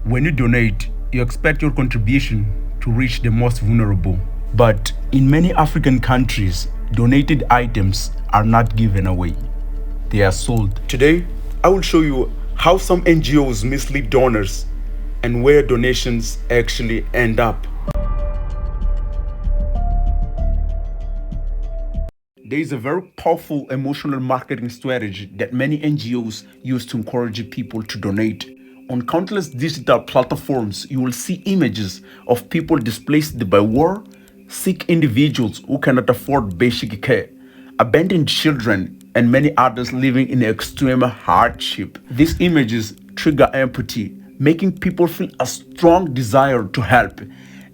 When you donate, you expect your contribution to reach the most vulnerable. But in many African countries, donated items are not given away, they are sold. Today, I will show you how some NGOs mislead donors and where donations actually end up. There is a very powerful emotional marketing strategy that many NGOs use to encourage people to donate. On countless digital platforms, you will see images of people displaced by war, sick individuals who cannot afford basic care, abandoned children, and many others living in extreme hardship. These images trigger empathy, making people feel a strong desire to help.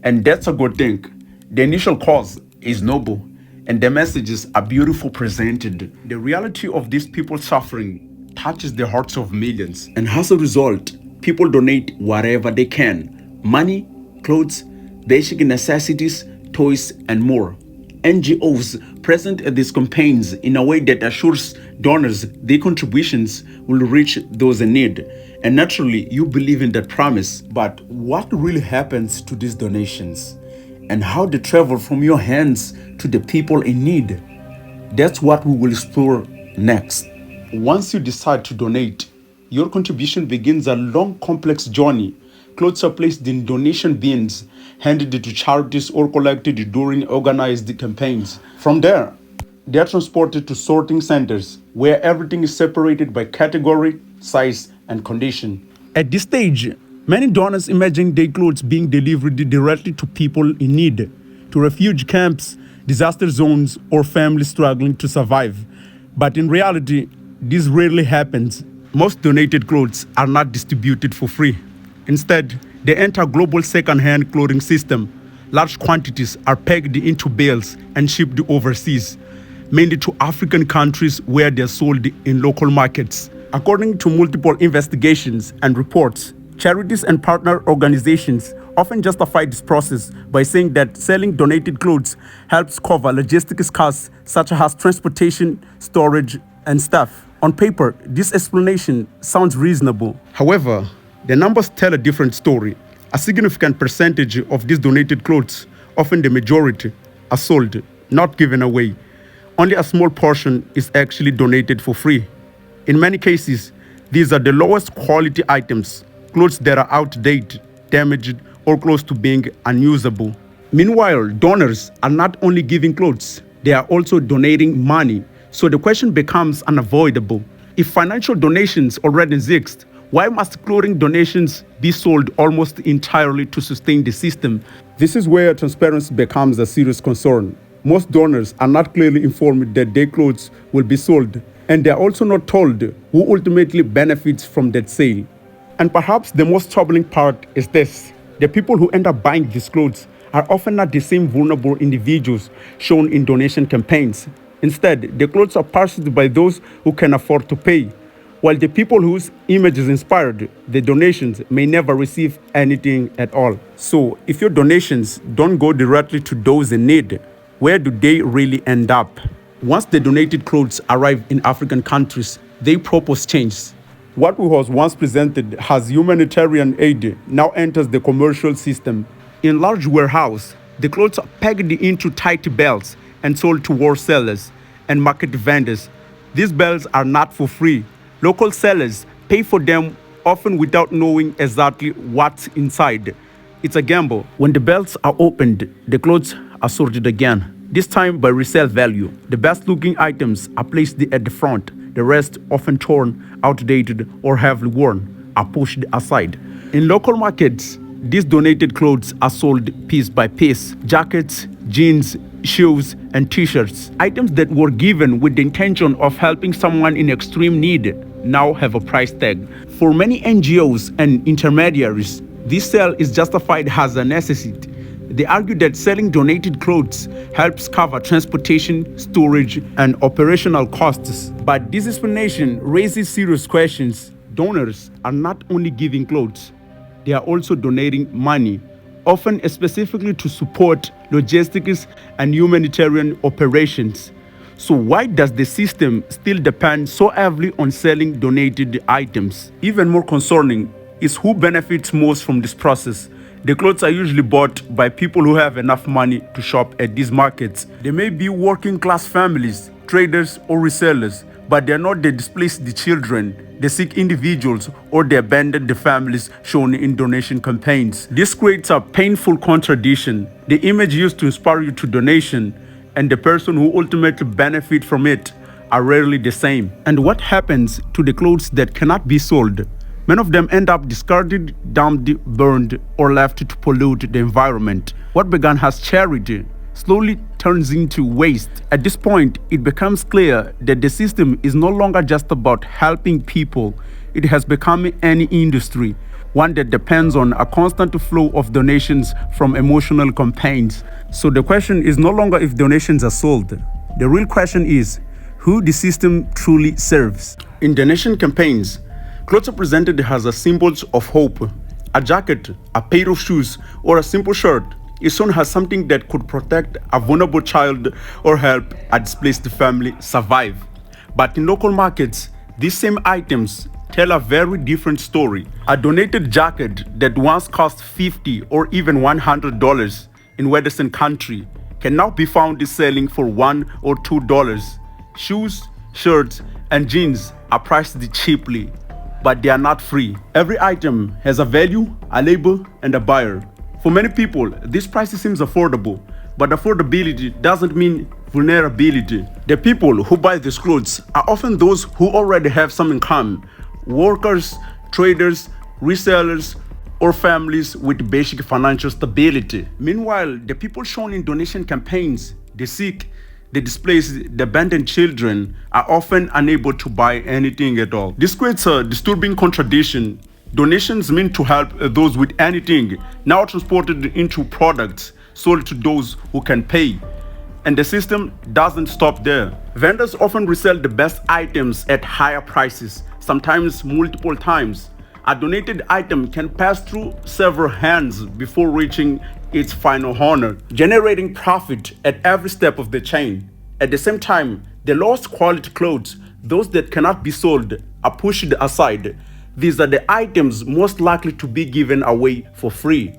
And that's a good thing. The initial cause is noble, and the messages are beautiful presented. The reality of these people suffering touches the hearts of millions, and as a result, people donate whatever they can: money, clothes, basic necessities, toys, and more. NGOs present at these campaigns in a way that assures donors their contributions will reach those in need. And naturally, you believe in that promise. But what really happens to these donations? And how they travel from your hands to the people in need? That's what we will explore next. Once you decide to donate, your contribution begins a long, complex journey. Clothes are placed in donation bins, handed to charities, or collected during organized campaigns. From there, they are transported to sorting centers, where everything is separated by category, size, and condition. At this stage, many donors imagine their clothes being delivered directly to people in need, to refugee camps, disaster zones, or families struggling to survive. But in reality, this rarely happens. Most donated clothes are not distributed for free. Instead, they enter a global second-hand clothing system. Large quantities are packed into bales and shipped overseas, mainly to African countries where they are sold in local markets. According to multiple investigations and reports, charities and partner organizations often justify this process by saying that selling donated clothes helps cover logistics costs such as transportation, storage, and staff. On paper, this explanation sounds reasonable. However, the numbers tell a different story. A significant percentage of these donated clothes, often the majority, are sold, not given away. Only a small portion is actually donated for free. In many cases, these are the lowest quality items, clothes that are outdated, damaged, or close to being unusable. Meanwhile, donors are not only giving clothes, they are also donating money. So the question becomes unavoidable. If financial donations already exist, why must clothing donations be sold almost entirely to sustain the system? This is where transparency becomes a serious concern. Most donors are not clearly informed that their clothes will be sold, and they are also not told who ultimately benefits from that sale. And perhaps the most troubling part is this: the people who end up buying these clothes are often not the same vulnerable individuals shown in donation campaigns. Instead, the clothes are purchased by those who can afford to pay, while the people whose images inspired the donations may never receive anything at all. So, if your donations don't go directly to those in need, where do they really end up? Once the donated clothes arrive in African countries, their purpose changes. What was once presented as humanitarian aid now enters the commercial system. In large warehouses, the clothes are packed into tight bales and sold to wholesalers and market vendors. These bales are not for free. Local sellers pay for them, often without knowing exactly what's inside. It's a gamble. When the belts are opened, the clothes are sorted again, this time by resale value. The best-looking items are placed at the front. The rest, often torn, outdated, or heavily worn, are pushed aside. In local markets, these donated clothes are sold piece by piece. Jackets, jeans, shoes, and t-shirts. Items that were given with the intention of helping someone in extreme need now have a price tag. For many NGOs and intermediaries, this sale is justified as a necessity. They argue that selling donated clothes helps cover transportation, storage, and operational costs. But this explanation raises serious questions. Donors are not only giving clothes, they are also donating money, often specifically to support logistics and humanitarian operations. So why does the system still depend so heavily on selling donated items? Even more concerning, is who benefits most from this process. The clothes are usually bought by people who have enough money to shop at these markets. They may be working class families, traders, or resellers, but they are not the displaced the children, the sick individuals, or the abandoned families shown in donation campaigns. This creates a painful contradiction. The image used to inspire you to donation and the person who ultimately benefit from it are rarely the same. And what happens to the clothes that cannot be sold? Many of them end up discarded, dumped, burned, or left to pollute the environment. What began as charity slowly turns into waste. At this point, it becomes clear that the system is no longer just about helping people. It has become an industry, one that depends on a constant flow of donations from emotional campaigns. So the question is no longer if donations are sold. The real question is who the system truly serves. In donation campaigns, clothes are presented as a symbols of hope. A jacket, a pair of shoes, or a simple shirt is shown as something that could protect a vulnerable child or help a displaced family survive. But in local markets, these same items tell a very different story. A donated jacket that once cost $50 or even $100 in Western country can now be found selling for $1 or $2. Shoes, shirts, and jeans are priced cheaply, but they are not free. Every item has a value, a label, and a buyer. For many people, this price seems affordable, but affordability doesn't mean vulnerability. The people who buy these clothes are often those who already have some income: workers, traders, resellers, or families with basic financial stability. Meanwhile, the people shown in donation campaigns, the sick, the displaced, the abandoned children, are often unable to buy anything at all. This creates a disturbing contradiction. Donations meant to help those with anything, now transported into products sold to those who can pay. And the system doesn't stop there. Vendors often resell the best items at higher prices, sometimes multiple times. A donated item can pass through several hands before reaching its final owner, generating profit at every step of the chain. At the same time, the lowest quality clothes, those that cannot be sold, are pushed aside. These are the items most likely to be given away for free,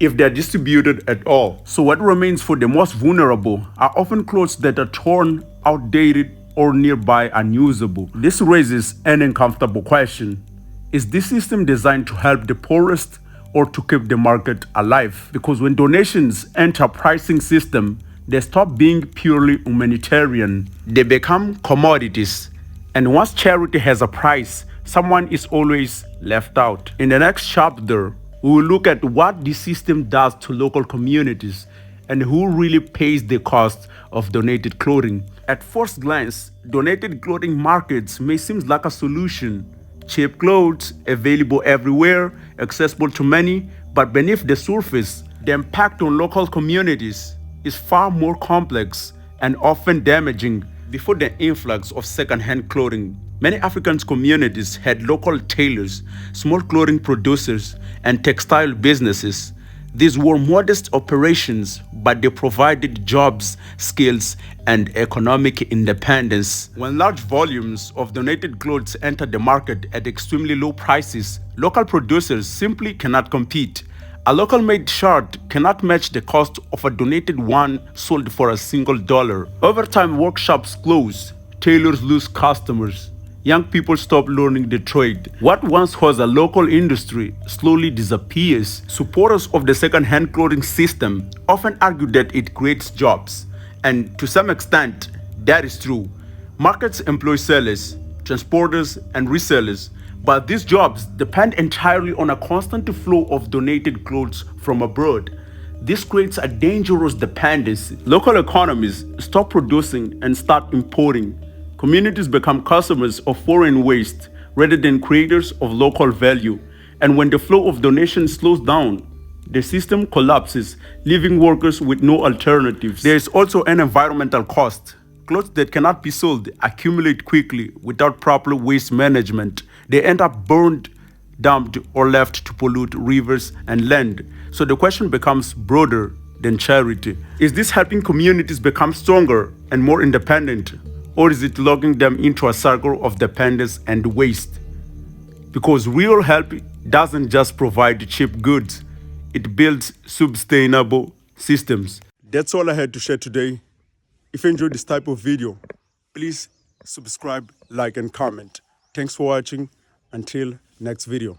if they are distributed at all. So what remains for the most vulnerable are often clothes that are torn, outdated, or nearby unusable. This raises an uncomfortable question. Is this system designed to help the poorest or to keep the market alive? Because when donations enter a pricing system, they stop being purely humanitarian. They become commodities. And once charity has a price, someone is always left out. In the next chapter, we will look at what the system does to local communities and who really pays the cost of donated clothing. At first glance, donated clothing markets may seem like a solution. Cheap clothes, available everywhere, accessible to many, but beneath the surface, the impact on local communities is far more complex and often damaging. Before the influx of second-hand clothing, many African communities had local tailors, small clothing producers, and textile businesses. These were modest operations, but they provided jobs, skills, and economic independence. When large volumes of donated clothes enter the market at extremely low prices, local producers simply cannot compete. A local-made shirt cannot match the cost of a donated one sold for a single dollar. Over time, workshops close, tailors lose customers, young people stop learning the trade. What once was a local industry slowly disappears. Supporters of the second-hand clothing system often argue that it creates jobs. And to some extent, that is true. Markets employ sellers, transporters, and resellers, but these jobs depend entirely on a constant flow of donated clothes from abroad. This creates a dangerous dependency. Local economies stop producing and start importing. Communities become customers of foreign waste rather than creators of local value. And when the flow of donations slows down, the system collapses, leaving workers with no alternatives. There is also an environmental cost. Clothes that cannot be sold accumulate quickly without proper waste management. They end up burned, dumped, or left to pollute rivers and land. So the question becomes broader than charity. Is this helping communities become stronger and more independent? Or is it locking them into a circle of dependence and waste? Because real help doesn't just provide cheap goods, it builds sustainable systems. That's all I had to share today. If you enjoyed this type of video, please subscribe, like, and comment. Thanks for watching. Until next video.